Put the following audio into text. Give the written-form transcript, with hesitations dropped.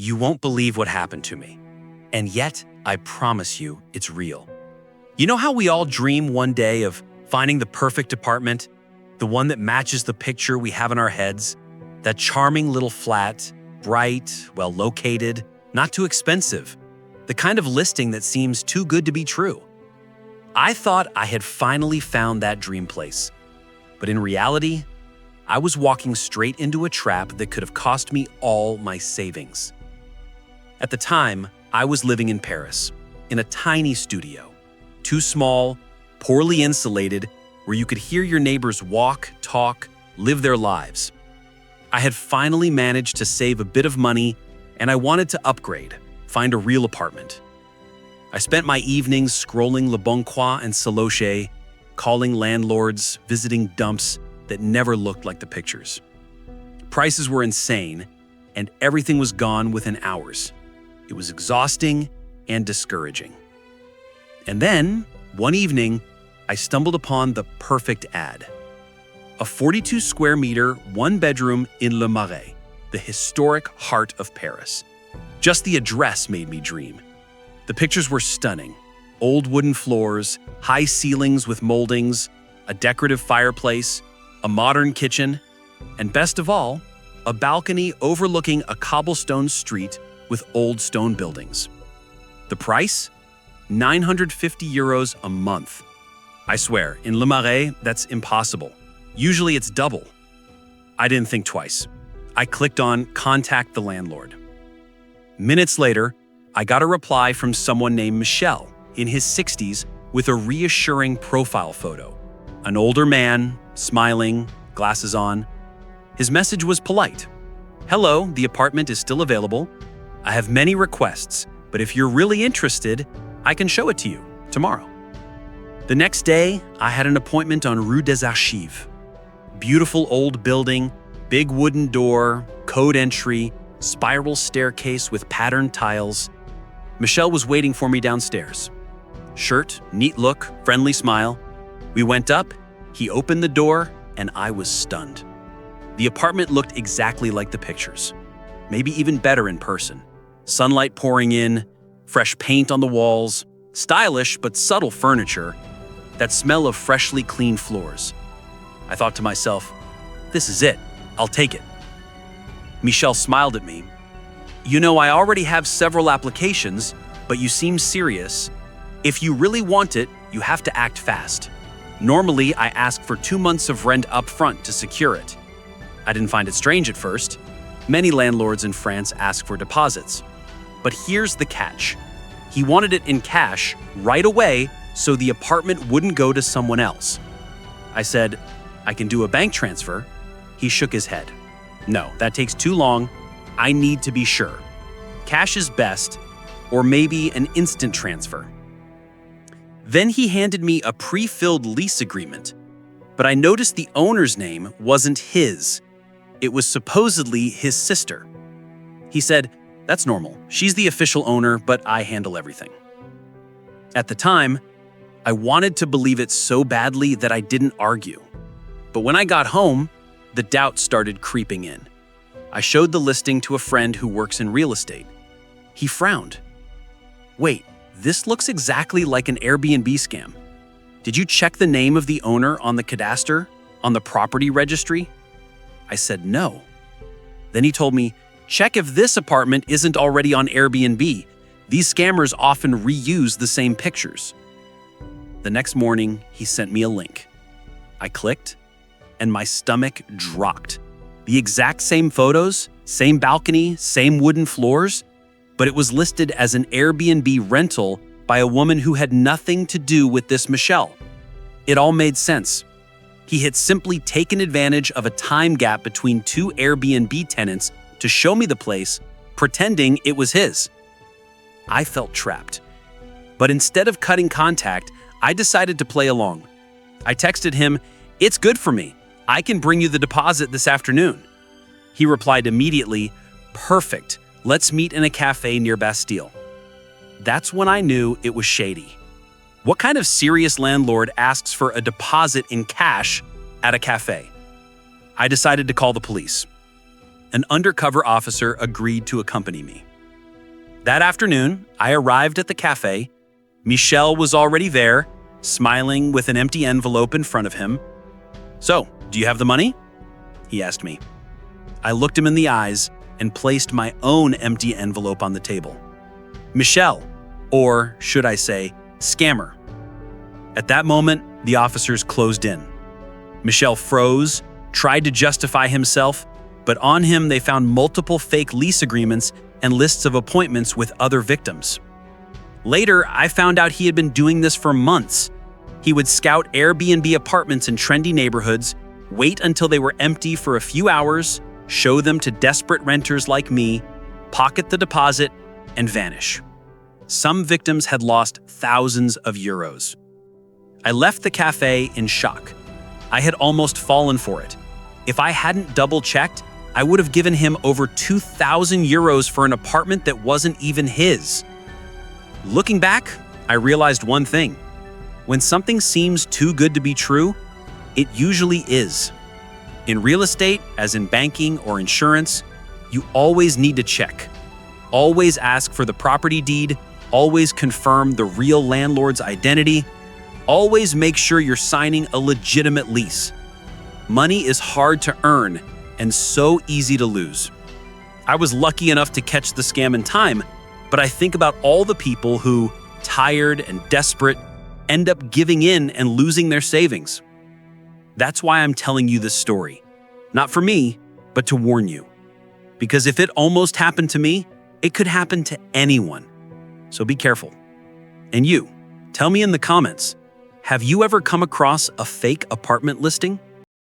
You won't believe what happened to me. And yet, I promise you, it's real. You know how we all dream one day of finding the perfect apartment? The one that matches the picture we have in our heads? That charming little flat, bright, well located, not too expensive. The kind of listing that seems too good to be true. I thought I had finally found that dream place. But in reality, I was walking straight into a trap that could have cost me all my savings. At the time, I was living in Paris, in a tiny studio. Too small, poorly insulated, where you could hear your neighbors walk, talk, live their lives. I had finally managed to save a bit of money, and I wanted to upgrade, find a real apartment. I spent my evenings scrolling Le Bon Coin and Saloche, calling landlords, visiting dumps that never looked like the pictures. Prices were insane, and everything was gone within hours. It was exhausting and discouraging. And then, one evening, I stumbled upon the perfect ad. A 42 square meter, one-bedroom in Le Marais, the historic heart of Paris. Just the address made me dream. The pictures were stunning. Old wooden floors, high ceilings with moldings, a decorative fireplace, a modern kitchen, and best of all, a balcony overlooking a cobblestone street with old stone buildings. The price? 950 euros a month. I swear, in Le Marais, that's impossible. Usually it's double. I didn't think twice. I clicked on Contact the Landlord. Minutes later, I got a reply from someone named Michel, in his 60s, with a reassuring profile photo. An older man, smiling, glasses on. His message was polite. "Hello, the apartment is still available. I have many requests, but if you're really interested, I can show it to you tomorrow." The next day, I had an appointment on Rue des Archives. Beautiful old building, big wooden door, code entry, spiral staircase with patterned tiles. Michel was waiting for me downstairs. Shirt, neat look, friendly smile. We went up, he opened the door, and I was stunned. The apartment looked exactly like the pictures, maybe even better in person. Sunlight pouring in, fresh paint on the walls, stylish but subtle furniture, that smell of freshly cleaned floors. I thought to myself, this is it, I'll take it. Michel smiled at me. "You know, I already have several applications, but you seem serious. If you really want it, you have to act fast. Normally, I ask for 2 months of rent up front to secure it." I didn't find it strange at first. Many landlords in France ask for deposits. But here's the catch. He wanted it in cash right away so the apartment wouldn't go to someone else. I said, "I can do a bank transfer." He shook his head. "No, that takes too long. I need to be sure. Cash is best, or maybe an instant transfer." Then he handed me a pre-filled lease agreement, but I noticed the owner's name wasn't his. It was supposedly his sister. He said, "That's normal. She's the official owner, but I handle everything." At the time, I wanted to believe it so badly that I didn't argue. But when I got home, the doubt started creeping in. I showed the listing to a friend who works in real estate. He frowned. "Wait, this looks exactly like an Airbnb scam. Did you check the name of the owner on the cadastre, on the property registry?" I said no. Then he told me, "Check if this apartment isn't already on Airbnb. These scammers often reuse the same pictures." The next morning, he sent me a link. I clicked, and my stomach dropped. The exact same photos, same balcony, same wooden floors, but it was listed as an Airbnb rental by a woman who had nothing to do with this Michel. It all made sense. He had simply taken advantage of a time gap between 2 Airbnb tenants to show me the place, pretending it was his. I felt trapped. But instead of cutting contact, I decided to play along. I texted him, "It's good for me. I can bring you the deposit this afternoon." He replied immediately, "Perfect. Let's meet in a cafe near Bastille." That's when I knew it was shady. What kind of serious landlord asks for a deposit in cash at a cafe? I decided to call the police. An undercover officer agreed to accompany me. That afternoon, I arrived at the cafe. Michel was already there, smiling with an empty envelope in front of him. "So, do you have the money?" he asked me. I looked him in the eyes and placed my own empty envelope on the table. "Michel, or should I say, scammer." At that moment, the officers closed in. Michel froze, tried to justify himself, but on him they found multiple fake lease agreements and lists of appointments with other victims. Later, I found out he had been doing this for months. He would scout Airbnb apartments in trendy neighborhoods, wait until they were empty for a few hours, show them to desperate renters like me, pocket the deposit, and vanish. Some victims had lost thousands of euros. I left the cafe in shock. I had almost fallen for it. If I hadn't double-checked, I would have given him over 2,000 euros for an apartment that wasn't even his. Looking back, I realized one thing. When something seems too good to be true, it usually is. In real estate, as in banking or insurance, you always need to check. Always ask for the property deed, always confirm the real landlord's identity, always make sure you're signing a legitimate lease. Money is hard to earn and so easy to lose. I was lucky enough to catch the scam in time, but I think about all the people who, tired and desperate, end up giving in and losing their savings. That's why I'm telling you this story. Not for me, but to warn you. Because if it almost happened to me, it could happen to anyone. So be careful. And you, tell me in the comments, have you ever come across a fake apartment listing?